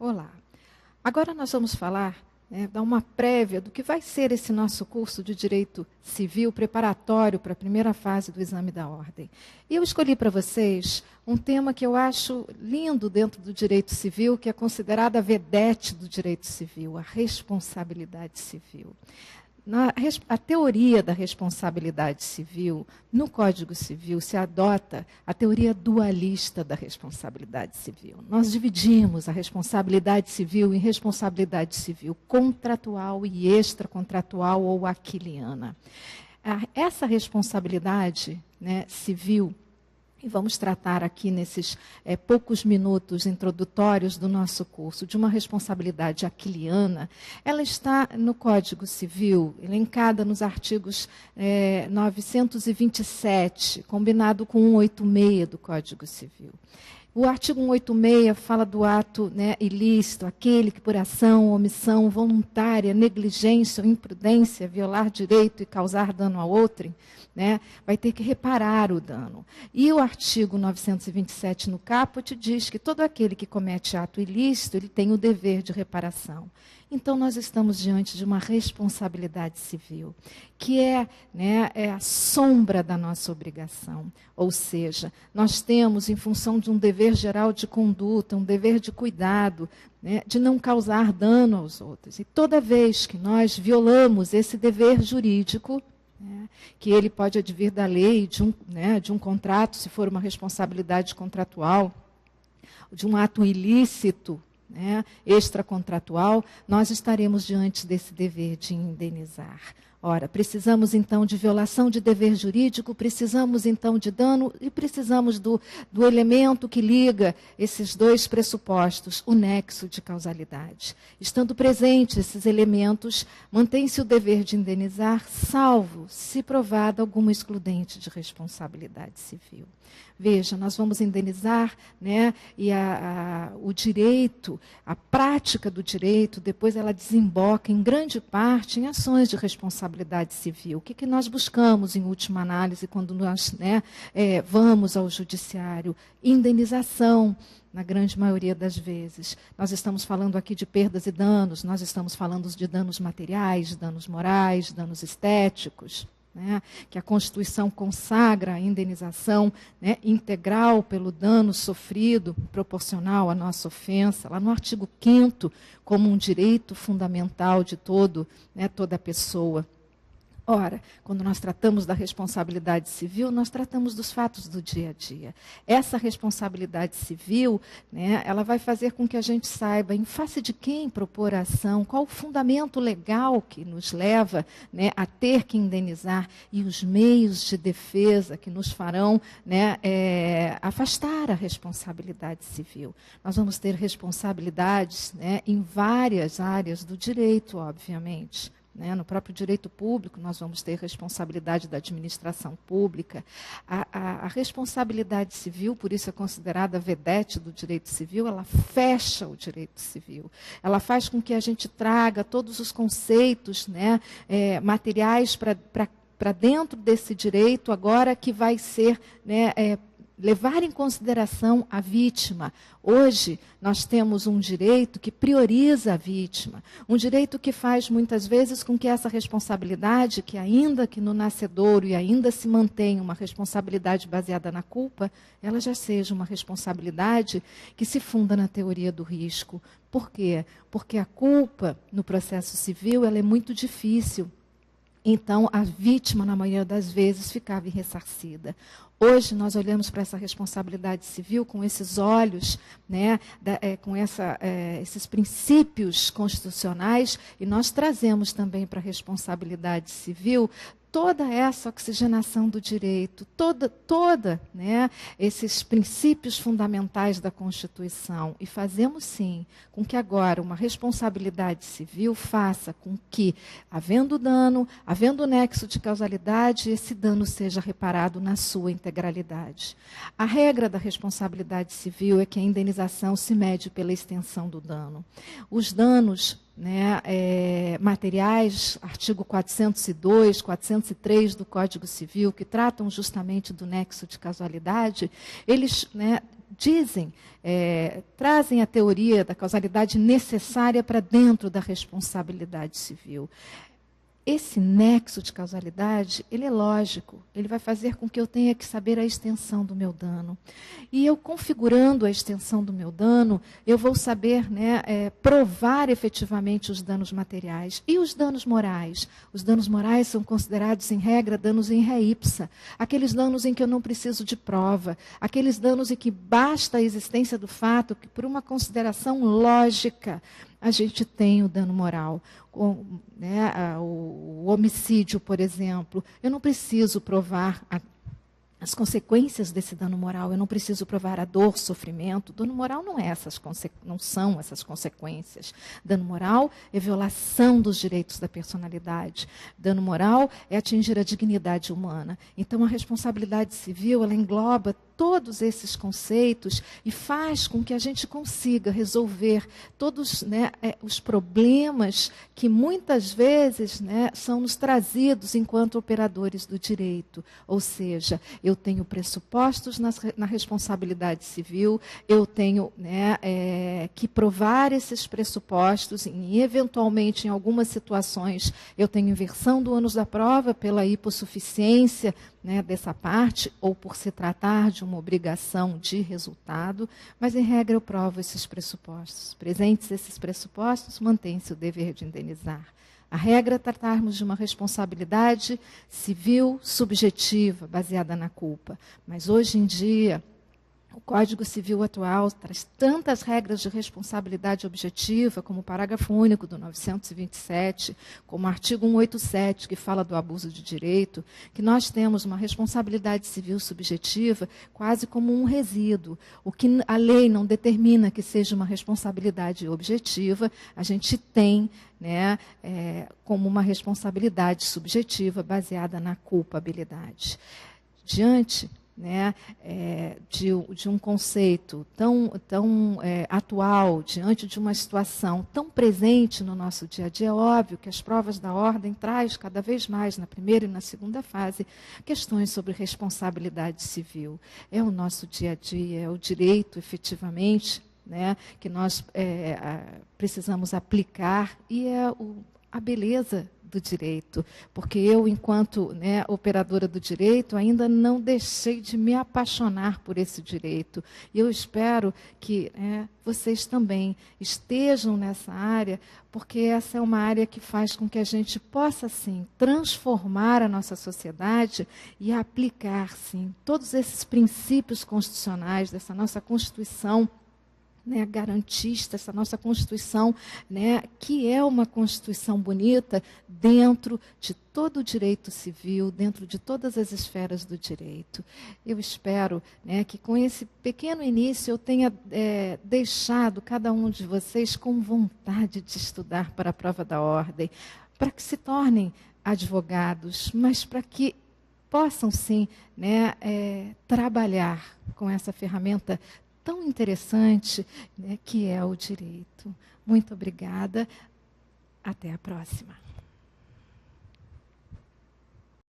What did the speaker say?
Olá. Agora nós vamos falar, dar uma prévia do que vai ser esse nosso curso de Direito Civil preparatório para a primeira fase do exame da ordem. E eu escolhi para vocês um tema que eu acho lindo dentro do direito civil, que é considerada a vedete do direito civil, a responsabilidade civil. A teoria da responsabilidade civil, no Código Civil, se adota a teoria dualista da responsabilidade civil. Nós dividimos a responsabilidade civil em responsabilidade civil contratual e extracontratual ou aquiliana. Essa responsabilidade, civil, e vamos tratar aqui nesses poucos minutos introdutórios do nosso curso de uma responsabilidade aquiliana. Ela está no Código Civil, elencada nos artigos 927, combinado com 186 do Código Civil. O artigo 186 fala do ato ilícito, aquele que por ação, omissão, voluntária, negligência ou imprudência violar direito e causar dano a outrem, vai ter que reparar o dano. E o artigo 927 no caput diz que todo aquele que comete ato ilícito, ele tem o dever de reparação. Então, nós estamos diante de uma responsabilidade civil, que é a sombra da nossa obrigação. Ou seja, nós temos, em função de um dever geral de conduta, um dever de cuidado, de não causar dano aos outros. E toda vez que nós violamos esse dever jurídico, que ele pode advir da lei, de um contrato, se for uma responsabilidade contratual, de um ato ilícito, extracontratual, nós estaremos diante desse dever de indenizar. Ora, precisamos então de violação de dever jurídico, precisamos então de dano e precisamos do elemento que liga esses dois pressupostos, o nexo de causalidade. Estando presentes esses elementos, mantém-se o dever de indenizar, salvo se provada alguma excludente de responsabilidade civil. Veja, nós vamos indenizar, e o direito, a prática do direito, depois ela desemboca em grande parte em ações de responsabilidade civil. O que nós buscamos, em última análise, quando nós vamos ao judiciário? Indenização, na grande maioria das vezes. Nós estamos falando aqui de perdas e danos, nós estamos falando de danos materiais, danos morais, danos estéticos. Que a Constituição consagra a indenização integral pelo dano sofrido, proporcional à nossa ofensa, lá no artigo 5º, como um direito fundamental de toda pessoa. Ora, quando nós tratamos da responsabilidade civil, nós tratamos dos fatos do dia a dia. Essa responsabilidade civil, ela vai fazer com que a gente saiba em face de quem propor a ação, qual o fundamento legal que nos leva a ter que indenizar e os meios de defesa que nos farão afastar a responsabilidade civil. Nós vamos ter responsabilidades em várias áreas do direito, obviamente. No próprio direito público, nós vamos ter responsabilidade da administração pública. A responsabilidade civil, por isso é considerada a vedete do direito civil, ela fecha o direito civil. Ela faz com que a gente traga todos os conceitos materiais para dentro desse direito, agora que vai ser levar em consideração a vítima. Hoje, nós temos um direito que prioriza a vítima, um direito que faz, muitas vezes, com que essa responsabilidade, que ainda que no nascedouro e ainda se mantenha uma responsabilidade baseada na culpa, ela já seja uma responsabilidade que se funda na teoria do risco. Por quê? Porque a culpa, no processo civil, ela é muito difícil. Então, a vítima, na maioria das vezes, ficava irressarcida. Hoje, nós olhamos para essa responsabilidade civil com esses olhos, com esses princípios constitucionais, e nós trazemos também para a responsabilidade civil toda essa oxigenação do direito, esses princípios fundamentais da Constituição. E fazemos, sim, com que agora uma responsabilidade civil faça com que, havendo dano, havendo nexo de causalidade, esse dano seja reparado na sua integralidade. A regra da responsabilidade civil é que a indenização se mede pela extensão do dano. Os danos né, materiais, artigo 402, 403 do Código Civil, que tratam justamente do nexo de causalidade, eles, né, dizem, trazem a teoria da causalidade necessária para dentro da responsabilidade civil. Esse nexo de causalidade, ele é lógico, ele vai fazer com que eu tenha que saber a extensão do meu dano. E eu configurando a extensão do meu dano, eu vou saber, né, provar efetivamente os danos materiais. E os danos morais? Os danos morais são considerados, em regra, danos em ré ipsa. Aqueles danos em que eu não preciso de prova. Aqueles danos em que basta a existência do fato, que por uma consideração lógica, a gente tem o dano moral. O homicídio, por exemplo, eu não preciso provar as consequências desse dano moral, eu não preciso provar a dor, sofrimento. Dano moral não são essas consequências. Dano moral é violação dos direitos da personalidade. Dano moral é atingir a dignidade humana. Então, a responsabilidade civil, ela engloba todos esses conceitos e faz com que a gente consiga resolver todos, né, os problemas que muitas vezes, né, são nos trazidos enquanto operadores do direito. Ou seja, eu tenho pressupostos na responsabilidade civil, eu tenho, né, que provar esses pressupostos e, eventualmente, em algumas situações, eu tenho inversão do ônus da prova pela hipossuficiência, né, dessa parte, ou por se tratar de uma obrigação de resultado, mas, em regra, eu provo esses pressupostos. Presentes esses pressupostos, mantém-se o dever de indenizar. A regra é tratarmos de uma responsabilidade civil subjetiva, baseada na culpa. Mas, hoje em dia, o Código Civil atual traz tantas regras de responsabilidade objetiva, como o parágrafo único do 927, como o artigo 187, que fala do abuso de direito, que nós temos uma responsabilidade civil subjetiva quase como um resíduo. O que a lei não determina que seja uma responsabilidade objetiva, a gente tem, né, como uma responsabilidade subjetiva baseada na culpabilidade. Diante, né, de um conceito tão atual, diante de uma situação tão presente no nosso dia a dia, é óbvio que as provas da ordem traz cada vez mais, na primeira e na segunda fase, questões sobre responsabilidade civil. É o nosso dia a dia, é o direito, efetivamente, né, que nós precisamos aplicar, e é a beleza do direito, porque eu, enquanto, né, operadora do direito, ainda não deixei de me apaixonar por esse direito. E eu espero que, vocês também estejam nessa área, porque essa é uma área que faz com que a gente possa, sim, transformar a nossa sociedade e aplicar, sim, todos esses princípios constitucionais dessa nossa Constituição, né, garantista, essa nossa Constituição, né, que é uma Constituição bonita, dentro de todo o direito civil, dentro de todas as esferas do direito. Eu espero, né, que com esse pequeno início eu tenha deixado cada um de vocês com vontade de estudar para a prova da ordem, para que se tornem advogados, mas para que possam, sim, né, trabalhar com essa ferramenta tão interessante, né, que é o direito. Muito obrigada. Até a próxima.